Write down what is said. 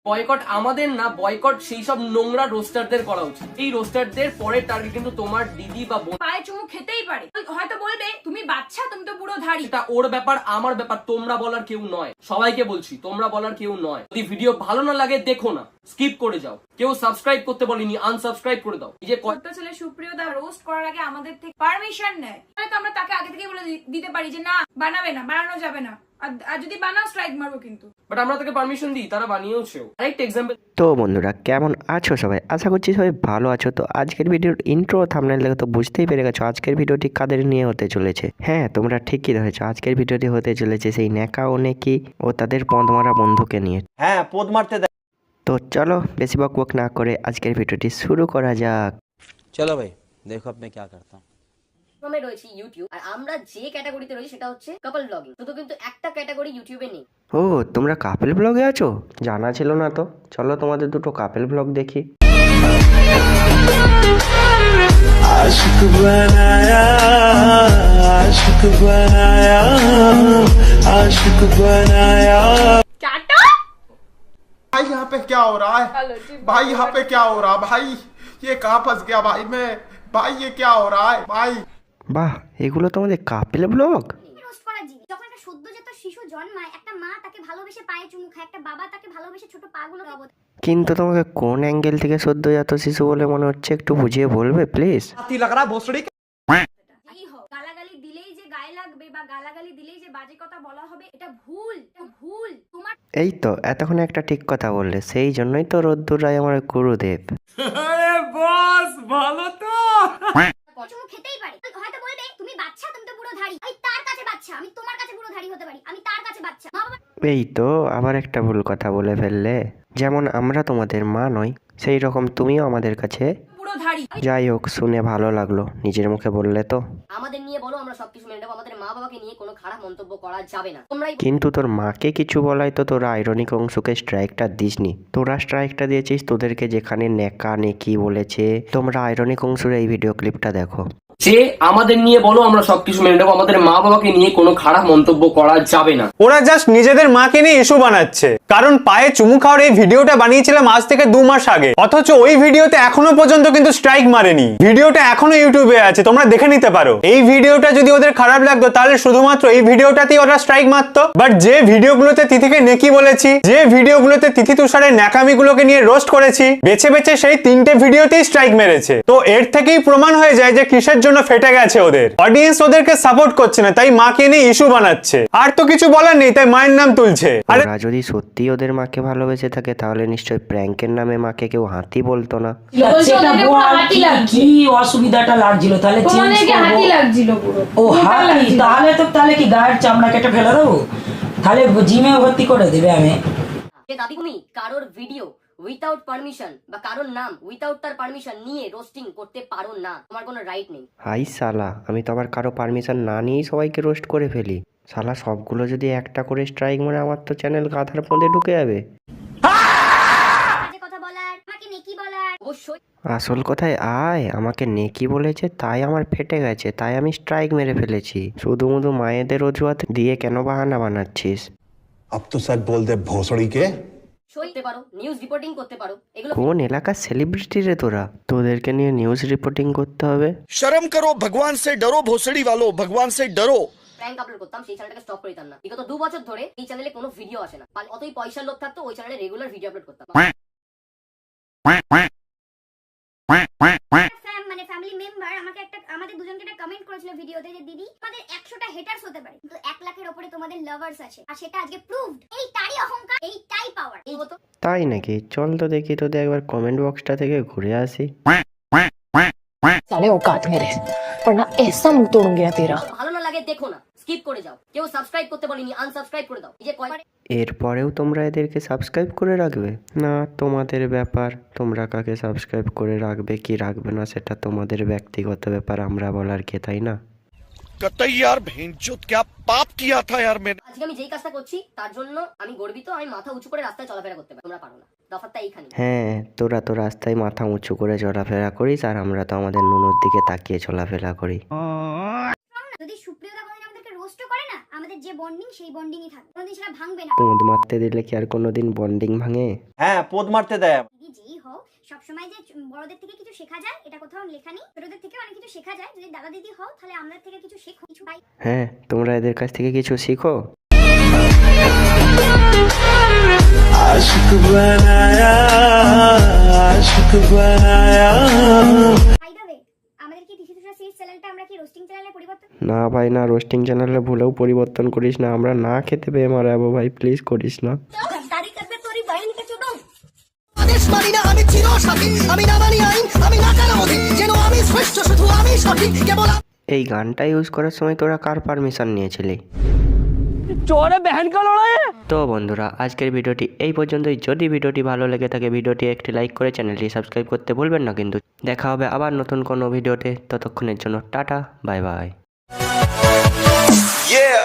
Boycott আমাদের না, boycott সেই সব নোংরা রোস্টারদের করা উচিত। এই রোস্টারদের পরের টার্গেট কিন্তু তোমার দিদি বা বোন। পায়ে চুমু খেতেই পারে, হয়তো বলবে তুমি বাচ্চা, তুমি তো পুরো ধাড়ি। এটা ওর ব্যাপার, আমার ব্যাপার। তোমরা বলার কেউ নয়, সবাইকে বলছি তোমরা বলার কেউ নয়। যদি ভিডিও ভালো না লাগে দেখো না, স্কিপ করে যাও। কেউ সাবস্ক্রাইব করতে বলেনি, আনসাবস্ক্রাইব করে দাও। এই যে কত ছেলে সুপ্রিয় দা রোস্ট করার আগে আমাদের থেকে পারমিশন নেয়, তো আমরা তাকে আগে থেকে বলে দিতে পারি যে না বানাবে না, বানানো যাবে না, আর যদি বানাও স্ট্রাইক মারবো কিন্তু। বাট আমরা তাকে পারমিশন দিই, তারা বানিয়েওছেও। আরেকটা এক্সাম্পল। তো বন্ধুরা কেমন আছো সবাই? আশা করছি সবাই ভালো আছো। তো আজকের ভিডিওর ইন্ট্রো থাম্বনেল দেখে তো বুঝতেই পেরে গেছো আজকের ভিডিওটি কাদের নিয়ে হতে চলেছে। হ্যাঁ, তোমরা ঠিকই ধরেছো, আজকের ভিডিওটি হতে চলেছে সেই নেকা ও নেকি ও তাদের পদ মারা বন্ধুকে নিয়ে। হ্যাঁ, পদ মারতে দেয়। তো চলো বেশি বকবক না করে আজকের ভিডিওটি শুরু করা যাক। চলো ভাই, দেখো আপনি কি করতে। আমরা রয়েছি ইউটিউব, আর আমরা যে ক্যাটাগরিতে রয়েছি সেটা হচ্ছে কাপল ব্লগিং। শুধু কিন্তু একটা ক্যাটাগরি ইউটিউবে নেই। ও, তোমরা কাপেল ব্লগে আছো? জানা ছিল না তো। চলো তোমাদের দুটো কাপেল ব্লগ দেখি। आशिक बनाया, आशिक बनाया, आशिक बनाया। टाटा भाई यहाँ पे क्या हो रहा है? भाई यहाँ पे क्या हो रहा है? भाई ये कहाँ फंस गया भाई मैं? भाई ये क्या हो रहा है भाई? বাহ, এগুলো তোমাদের কাপেল ব্লগ? রোস্ট করা জিনিস। যখন একটা সদ্যজাত শিশু জন্মায়, একটা মা তাকে ভালোবেসে পায়ে চুমু খায়, একটা বাবা তাকে ভালোবেসে ছোট পাগুলো কিন্তু তোমাকে কোন অ্যাঙ্গেল থেকে সদ্যজাত শিশু বলে মনে হচ্ছে একটু বুঝিয়ে বলবে প্লিজ? গালাগালি দিলেই যে গায়ে লাগবে বা গালাগালি দিলেই যে বাজে কথা বলা হবে, এটা ভুল, ভুল। তোমার এই তো এতক্ষণ একটা ঠিক কথা বললে, সেই জন্যই তো রোদ্দুর রায় আমার গুরুদেব। চুমু খেতেই পারে, হয়তো বলবে তুমি বাচ্চা, তুমি তো পুরো ধাড়ি। আমি তার কাছে বাচ্চা, আমি তোমার কাছে পুরো ধাড়ি হতে পারি, আমি তার কাছে বাচ্চা। মা বাবা এই তো আবার একটা ভুল কথা বলে ফেললে। যেমন আমরা তোমাদের মা নই, সেই রকম তুমিও আমাদের কাছে। পুরো ধাড়ি। যাই হোক, শুনে ভালো লাগলো, নিজের মুখে বললে তো। আমাদের নিয়ে বলো, আমরা সবকিছু মেনে নেবো। আমাদের মা বাবাকে নিয়ে কোনো খারাপ মন্তব্য করা যাবে না। তোমরাই কিন্তু তোর মাকে কিছু বলাই তো তোরা আইরনিক অংশকে স্ট্রাইকটা দিসনি। তোরা স্ট্রাইকটা দিয়েছিস তোদেরকে যেখানে নেকা নেকি বলেছে। তোমরা আইরনিক অংশের এই ভিডিও ক্লিপটা দেখো। যে আমাদের নিয়ে বলো, আমরা সবকিছু মেনে নেবো। আমাদের মা বাবাকে নিয়ে কোনো খারাপ মন্তব্য করা যাবে না। ওরা জাস্ট নিজেদের মাকে নিয়ে ইস্যু বানাচ্ছে, কারণ পায়ে চুমু খাওয়ার এই ভিডিওটা বানিয়েছিলাম আজ থেকে 2 মাস আগে, অথচ ওই ভিডিওতে এখনো পর্যন্ত কিন্তু স্ট্রাইক মারেনি। ভিডিওটা এখনো ইউটিউবে আছে, তোমরা দেখে নিতে পারো। এই ভিডিওটা যদি ওদের খারাপ লাগতো তাহলে শুধুমাত্র এই ভিডিওটাতেই ওরা স্ট্রাইক মারতো। বাট যে ভিডিওগুলোতে তিথিকে নেকি বলেছি, যে ভিডিওগুলোতে তিথি তুষারের ন্যাকামিগুলোকে নিয়ে রোস্ট করেছি, বেছে বেছে সেই 3টে ভিডিওতেই স্ট্রাইক মেরেছে। তো এর থেকেই প্রমাণ হয়ে যায় যে কিসের জন্য ফেটে গেছে ওদের অডিয়েন্স, ওদেরকে সাপোর্ট করছে না, তাই মাকে নিয়ে ইস্যু বানাচ্ছে। আর তো কিছু বলার নেই, তাই মায়ের নাম তুলছে। আরে ওরা যদি সত্যি ওদের মাকে ভালোবেসে থাকে তাহলে নিশ্চয়ই প্র্যাঙ্কের নামে মাকে কেউ হাতি বলতো না। সেটা বল, কি অসুবিধাটা লাগছিল তাহলে? হাতি লাগছিল পুরো। ও হাতি? তাহলে কি গায়ের চামড়া কেটে ফেলে দেবো? তাহলে জিমে ভর্তি করে দেবে আমি। যে দাবি তুমি কারোর ভিডিও উইথাউট পারমিশন বা কারোর নাম উইথাউট তার পারমিশন নিয়ে রোস্টিং করতে পারো না, তোমার কোনো রাইট নেই। হাই সালা, আমি তো আবার কারো পারমিশন না নিয়েই সবাইকে রোস্ট করে ফেলি। সালা সবগুলো যদি একটা করে স্ট্রাইক মানে আমার তো চ্যানেল গাধার মধ্যে ঢুকে যাবে। বাজে কথা বলার, আমাকে নেকি বলার। অবশ্যই আসল কথায় আয়, আমাকে নেকি বলেছে তাই আমার ফেটে গেছে, তাই আমি স্ট্রাইক মেরে ফেলেছি। শুধু মায়েদের অজুহাত দিয়ে কেন বাহানা বানাচ্ছিস? अब तो सच बोल दे भोसड़ी के। করতে পারো, নিউজ রিপোর্টিং করতে পারো, এগুলো কোন এলাকার সেলিব্রিটি রে তোরা? তোদেরকে নিয়ে নিউজ রিপোর্টিং করতে হবে? शर्म करो, भगवान से डरो भोसड़ी वालों, भगवान से डरो। প্র্যাঙ্ক আপলোড করতাম, সেই চ্যানেলটাকে স্টপ করে দিতাম না। বিগত 2 বছর ধরে এই চ্যানেলে কোনো ভিডিও আসে না। অতই পয়সার লোক থাকতো, ওই চ্যানেলে রেগুলার ভিডিও আপলোড করতাম। মানে ফ্যামিলি মেম্বার আমাকে আমাদের দুজনকে একটা কমেন্ট করেছিল ভিডিওতে যে দিদি আমাদের 100টা হেটার্স হতে পারে, কিন্তু 1 লাখের উপরে তোমাদের লাভার্স আছে, আর সেটা আজকে প্রুভড। এইটাই অহংকার, এইটাই পাওয়ার। এই হতো তাই নাকি? চল তো দেখি তোদের একবার কমেন্ট বক্সটা থেকে ঘুরে আসি। साले औकात मेरे, वरना ऐसा मुंह तोड़ूंगी ना तेरा। ভালো না লাগে দেখো না, স্কিপ করে যাও। কেউ সাবস্ক্রাইব করতে বলেনি, আনসাবস্ক্রাইব করে দাও। এই যে কয়বার এরপরেও তোমরা এদেরকে সাবস্ক্রাইব করে রাখবে না? তোমাদের ব্যাপার, তোমরা কাকে সাবস্ক্রাইব করে রাখবে কি রাখবে না সেটা তোমাদের ব্যক্তিগত ব্যাপার, আমরা বলার কে, তাই না? कतई यार भेंचोद क्या पाप किया था यार मैंने। আজকে আমি যেই কাজটা করছি তার জন্য আমি গর্বিত। আমি মাথা উঁচু করে রাস্তায় চলাফেরা করতে পারি, তোমরা পারো না। দফারটা এইখানে। হ্যাঁ, তোরা তো রাস্তায় মাথা উঁচু করে চলাফেরা করিস, আর আমরা তো আমাদের নুনুর দিকে তাকিয়ে চলাফেরা করি। যদি সুপ্রিয়তা কোনোদিন আমাদেরকে রোস্ট করে না, আমাদের যে বন্ডিং সেই বন্ডিংই থাকবে, কোনোদিন সেটা ভাঙবে না। পোঁদ মারতে দিলে কি আর কোনোদিন বন্ডিং ভাঙে? हैं पोद मारते दे দিদি যেই হও সবসময় যে বড়দের থেকে কিছু শেখা যায় এটা কোথাও লেখা নেই, ছোটদের থেকে অনেক কিছু শেখা যায়। যদি দাদা দিদি হও তাহলে আমাদের থেকে কিছু শেখো, কিছু ভাই। হ্যাঁ, তোমরা এদের কাছ থেকে কিছু শিখো। বাই দ্য ওয়ে, আমাদের কি তিথি তুষার সিরিজ চ্যানেলটা আমরা কি রোস্টিং চ্যানেলে পরিবর্তন? না ভাই না, রোস্টিং চ্যানেলে ভুলেও পরিবর্তন করিস না, আমরা না খেতে পেয়ে মারা যাবো ভাই, প্লিজ করিস না। দাড়ি কাটবে তোরই বাইন কে চোদন। এই গানটা ইউজ করার সময় তোরা কার পারমিশন নিয়েছিলি? তো বন্ধুরা, আজকের ভিডিওটি এই পর্যন্তই। যদি ভিডিওটি ভালো লেগে থাকে ভিডিওটি একটি লাইক করে চ্যানেলটি সাবস্ক্রাইব করতে ভুলবেন না কিন্তু। দেখা হবে আবার নতুন কোনো ভিডিওতে, ততক্ষণের জন্য টাটা, বাই বাই। Yeah.